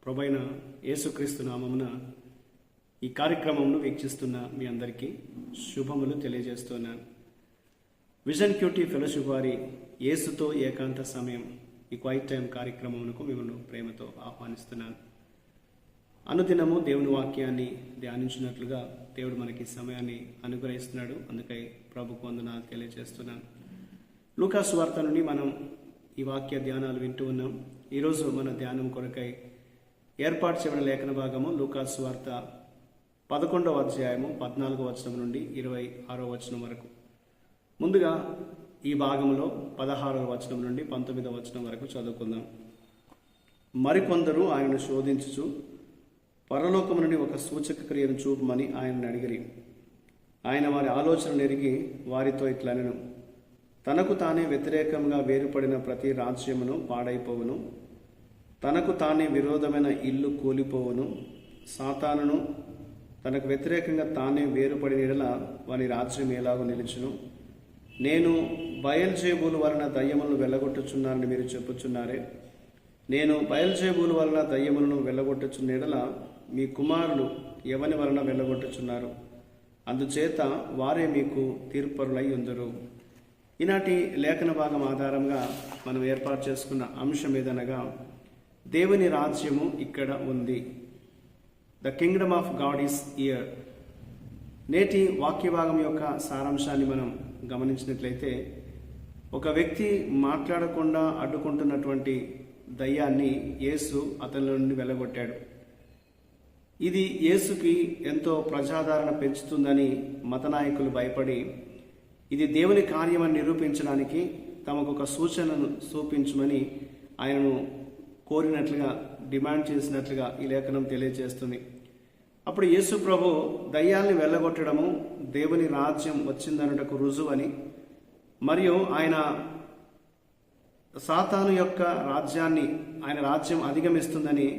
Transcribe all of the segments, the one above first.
ప్రభువైన యేసుక్రీస్తు నామమున ఈ కార్యక్రమంను వీక్షిస్తున్న మీ అందరికీ శుభములు తెలియజేస్తున్నాను. విజన్ క్యూటీ ఫెలోషిప్ వారి యేసుతో ఏకాంత సమయం ఈ క్వైట్ టైం కార్యక్రమమునకు మిమ్మల్ని ప్రేమతో ఆహ్వానిస్తున్నాను. అనుదినము దేవుని వాక్యాన్ని ధ్యానించినట్లుగా దేవుడు మనకి సమయాన్ని అనుగ్రహిస్తున్నాడు. అందుకై ప్రభుకు వందనాలు తెలియజేస్తున్నాను. లూకా సువార్త నుండి మనం ఈ వాక్య ధ్యానాలు వింటూ ఉన్నాం. ఈరోజు మన ధ్యానం కొరకై ఏర్పాటు చేయబడిన లేఖన భాగము లూకా సువార్త 11వ అధ్యాయము 14వ వచనం నుండి 26వ వచనం వరకు. ముందుగా ఈ భాగంలో 16వ వచనం నుండి 19వ వచనం వరకు చదువుకుందాం. మరికొందరు ఆయనను శోధించుచు పరలోకము నుండి ఒక సూచక క్రియను చూపమని ఆయనను అడిగిరి. ఆయన వారి ఆలోచనలు ఎరిగి వారితో ఇట్లనెను, తనకు తానే వ్యతిరేకంగా వేరుపడిన ప్రతి రాజ్యమును పాడైపోవును, తనకు తానే విరోధమైన ఇల్లు కూలిపోవును. సాతానును తనకు వ్యతిరేకంగా తానే వేరుపడిన ఎడల వాని రాజ్యం ఎలాగో నిలుచును. నేను బయల్జేబూలు వలన దయ్యములను వెళ్ళగొట్టుచున్నానని మీరు చెప్పుచున్నారే. నేను బయల్జేబూలు వలన దయ్యములను వెళ్ళగొట్టుచున్న ఎడల మీ కుమారులు ఎవని వలన వెళ్ళగొట్టుచున్నారు? అందుచేత వారే మీకు తీర్పరులై ఉందరు. ఈనాటి లేఖన భాగం ఆధారంగా మనం ఏర్పాటు చేసుకున్న అంశం ఏదనగా, దేవుని రాజ్యము ఇక్కడ ఉంది. The Kingdom of God is here. నేటి వాక్య భాగం యొక్క సారాంశాన్ని మనం గమనించినట్లయితే, ఒక వ్యక్తి మాట్లాడకుండా అడ్డుకుంటున్నటువంటి దయ్యాన్ని యేసు అతని నుండి వెళ్ళగొట్టాడు. ఇది యేసుకి ఎంతో ప్రజాదరణ పెంచుతుందని మత నాయకులు భయపడి, ఇది దేవుని కార్యమని నిరూపించడానికి తమకు ఒక సూచనను చూపించమని ఆయనను కోరినట్లుగా, డిమాండ్ చేసినట్లుగా ఈ లేఖనం తెలియజేస్తుంది. అప్పుడు యేసు ప్రభు దయ్యాల్ని వెళ్ళగొట్టడము దేవుని రాజ్యం వచ్చిందనుటకు రుజువని, మరియు ఆయన సాతాను యొక్క రాజ్యాన్ని, ఆయన రాజ్యం అధిగమిస్తుందని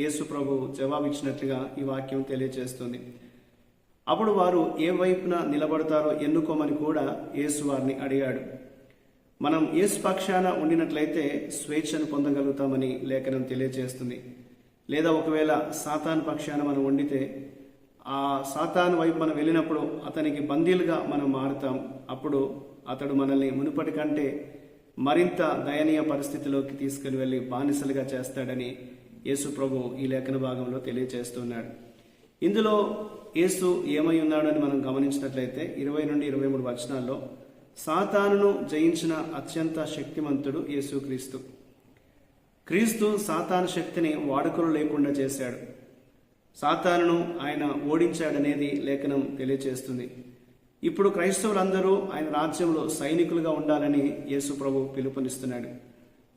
యేసు ప్రభు జవాబిచ్చినట్లుగా ఈ వాక్యం తెలియజేస్తుంది. అప్పుడు వారు ఏ వైపున నిలబడతారో ఎన్నుకోమని కూడా యేసు వారిని అడిగాడు. మనం యేసు పక్షాన ఉండినట్లయితే స్వేచ్ఛను పొందగలుగుతామని లేఖనం తెలియజేస్తుంది. లేదా ఒకవేళ సాతాను పక్షాన మనం ఉండితే, ఆ సాతాను వైపు మనం వెళ్ళినప్పుడు అతనికి బందీలుగా మనం మారుతాం. అప్పుడు అతడు మనల్ని మునుపటి కంటే మరింత దయనీయ పరిస్థితిలోకి తీసుకుని వెళ్ళి బానిసలుగా చేస్తాడని యేసు ప్రభు ఈ లేఖన భాగంలో తెలియజేస్తున్నాడు. ఇందులో యేసు ఏమై ఉన్నాడని మనం గమనించినట్లయితే 20 నుండి 23 వచనాల్లో, సాతానును జయించిన అత్యంత శక్తిమంతుడు యేసుక్రీస్తు. క్రీస్తు సాతాను శక్తిని వాడుకలు లేకుండా చేశాడు. సాతానును ఆయన ఓడించాడనేది లేఖనం తెలియజేస్తుంది. ఇప్పుడు క్రైస్తవులందరూ ఆయన రాజ్యంలో సైనికులుగా ఉండాలని యేసు ప్రభు పిలుపునిస్తున్నాడు.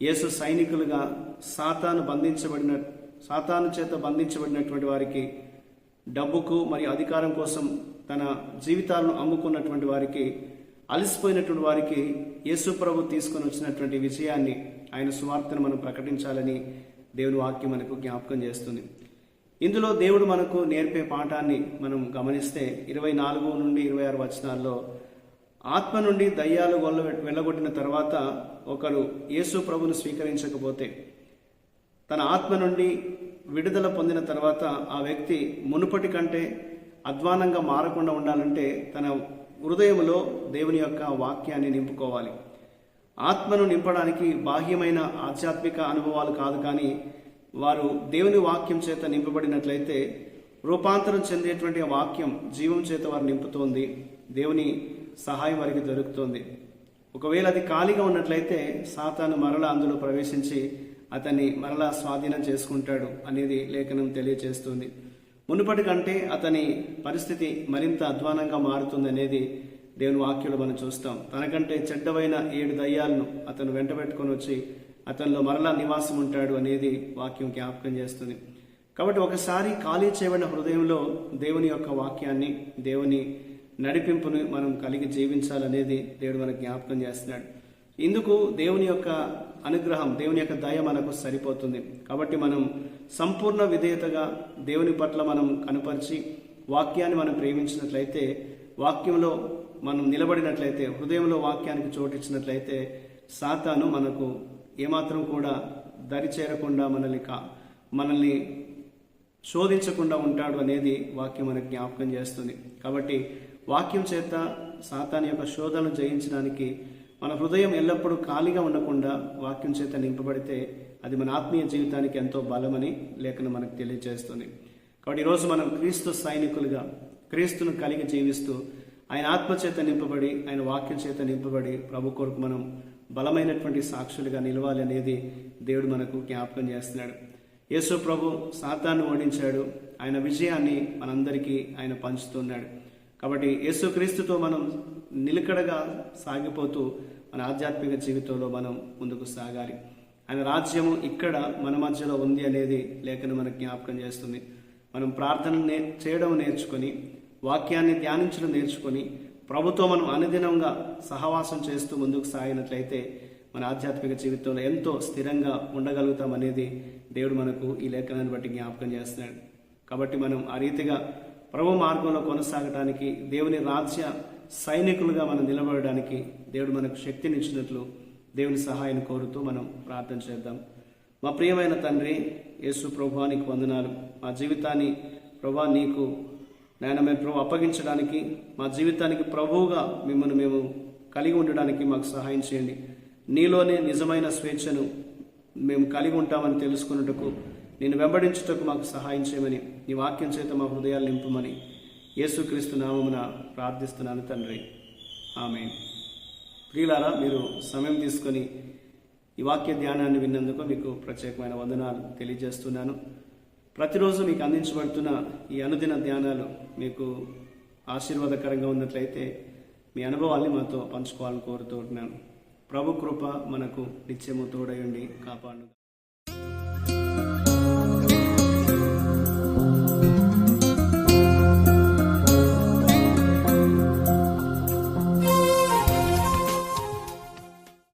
యేసు సైనికులుగా సాతాను చేత బంధించబడినటువంటి వారికి, డబ్బుకు మరియు అధికారం కోసం తన జీవితాలను అమ్ముకున్నటువంటి వారికి, అలసిపోయినటువంటి వారికి యేసు ప్రభు తీసుకొని వచ్చినటువంటి విజయాన్ని, ఆయన సువార్తను మనం ప్రకటించాలని దేవుని వాక్యం మనకు జ్ఞాపకం చేస్తుంది. ఇందులో దేవుడు మనకు నేర్పే పాఠాన్ని మనం గమనిస్తే 24 నుండి 26 వచనాల్లో, ఆత్మ నుండి దయ్యాలు వెళ్ళగొట్టిన తర్వాత ఒకరు యేసు ప్రభును స్వీకరించకపోతే, తన ఆత్మ నుండి విడుదల పొందిన తర్వాత ఆ వ్యక్తి మునుపటి కంటే అధ్వానంగా మారకుండా ఉండాలంటే తన హృదయంలో దేవుని యొక్క వాక్యాన్ని నింపుకోవాలి. ఆత్మను నింపడానికి బాహ్యమైన ఆధ్యాత్మిక అనుభవాలు కాదు, కానీ వారు దేవుని వాక్యం చేత నింపబడినట్లయితే రూపాంతరం చెందేటువంటి వాక్యం జీవం చేత వారు నింపుతోంది. దేవుని సహాయం వారికి దొరుకుతుంది. ఒకవేళ అది ఖాళీగా ఉన్నట్లయితే సాతాను మరలా అందులో ప్రవేశించి అతన్ని మరలా స్వాధీనం చేసుకుంటాడు అనేది లేఖనం తెలియజేస్తుంది. మునుపటి కంటే అతని పరిస్థితి మరింత అధ్వానంగా మారుతుందనేది దేవుని వాక్యంలో మనం చూస్తాం. తనకంటే చెడ్డవైన 7 దయ్యాలను అతను వెంట పెట్టుకొని వచ్చి అతనిలో మరలా నివాసం ఉంటాడు అనేది వాక్యం జ్ఞాపకం చేస్తుంది. కాబట్టి ఒకసారి ఖాళీ చేయబడిన హృదయంలో దేవుని యొక్క వాక్యాన్ని, దేవుని నడిపింపుని మనం కలిగి జీవించాలనేది దేవుడు మనకు జ్ఞాపకం చేస్తున్నాడు. ఇందుకు దేవుని యొక్క అనుగ్రహం, దేవుని యొక్క దయ మనకు సరిపోతుంది. కాబట్టి మనం సంపూర్ణ విధేయతగా దేవుని పట్ల మనం కనపరిచి వాక్యాన్ని మనం ప్రేమించినట్లయితే, వాక్యంలో మనం నిలబడినట్లయితే, హృదయంలో వాక్యానికి చోటిచ్చినట్లయితే, సాతాను మనకు ఏమాత్రం కూడా దరి చేరకుండా మనల్ని మనల్ని శోధించకుండా ఉంటాడు అనేది వాక్యం మనకు జ్ఞాపకం చేస్తుంది. కాబట్టి వాక్యం చేత సాతాను యొక్క శోధనను జయించడానికి మన హృదయం ఎల్లప్పుడూ ఖాళీగా ఉండకుండా వాక్యం చేత నింపబడితే అది మన ఆత్మీయ జీవితానికి ఎంతో బలమని లేఖనం మనకు తెలియజేస్తుంది. కాబట్టి ఈరోజు మనం క్రీస్తు సైనికులుగా క్రీస్తును కలిగి జీవిస్తూ ఆయన ఆత్మ చేత నింపబడి ఆయన వాక్యం చేత నింపబడి ప్రభు కొరకు మనం బలమైనటువంటి సాక్షులుగా నిలవాలి అనేది దేవుడు మనకు జ్ఞాపకం చేస్తున్నాడు. యేసు ప్రభు సాతాను ఓడించాడు. ఆయన విజయాన్ని మనందరికీ ఆయన పంచుతున్నాడు. కాబట్టి యేసుక్రీస్తుతో మనం నిలకడగా సాగిపోతూ మన ఆధ్యాత్మిక జీవితంలో మనం ముందుకు సాగాలి. ఆయన రాజ్యము ఇక్కడ మన మధ్యలో ఉంది అనేది లేఖనం మనకు జ్ఞాపకం చేస్తుంది. మనం ప్రార్థన చేయడం నేర్చుకొని వాక్యాన్ని ధ్యానించడం నేర్చుకొని ప్రభుతో మనం అనుదినంగా సహవాసం చేస్తూ ముందుకు సాగినట్లయితే మన ఆధ్యాత్మిక జీవితంలో ఎంతో స్థిరంగా ఉండగలుగుతాం అనేది దేవుడు మనకు ఈ లేఖనాన్ని బట్టి జ్ఞాపకం చేస్తున్నాడు. కాబట్టి మనం ఆ రీతిగా ప్రభు మార్గంలో కొనసాగడానికి దేవుని రాజ్య సైనికులుగా మనం నిలబడడానికి దేవుడు మనకు శక్తినిచ్చినట్లు దేవుని సహాయాన్ని కోరుతూ మనం ప్రార్థన చేద్దాం. మా ప్రియమైన తండ్రి యేసు ప్రభువా, నీకు వందనాలు. మా జీవితాన్ని ప్రభువా నీకు మేము ప్రభు అప్పగించడానికి, మా జీవితానికి ప్రభువుగా మిమ్మల్ని మేము కలిగి ఉండడానికి మాకు సహాయం చేయండి. నీలోనే నిజమైన స్వేచ్ఛను మేము కలిగి ఉంటామని తెలుసుకున్నట్టుకు, నేను వెంబడించుటకు మాకు సహాయం చేయమని, నీ వాక్యం చేత మా హృదయాలు నింపమని యేసుక్రీస్తు నామమున ప్రార్థిస్తున్నాను తండ్రి, ఆమేన్. ప్రియులారా, మీరు సమయం తీసుకొని ఈ వాక్య ధ్యానాన్ని విన్నందుకు మీకు ప్రత్యేకమైన వందనాలు తెలియజేస్తున్నాను. ప్రతిరోజు మీకు అందించబడుతున్న ఈ అనుదిన ధ్యానాలు మీకు ఆశీర్వాదకరంగా ఉన్నట్లయితే మీ అనుభవాల్ని మాతో పంచుకోవాలని కోరుతూ ఉంటున్నాను. ప్రభు కృప మనకు నిత్యము తోడయుండి కాపాడు.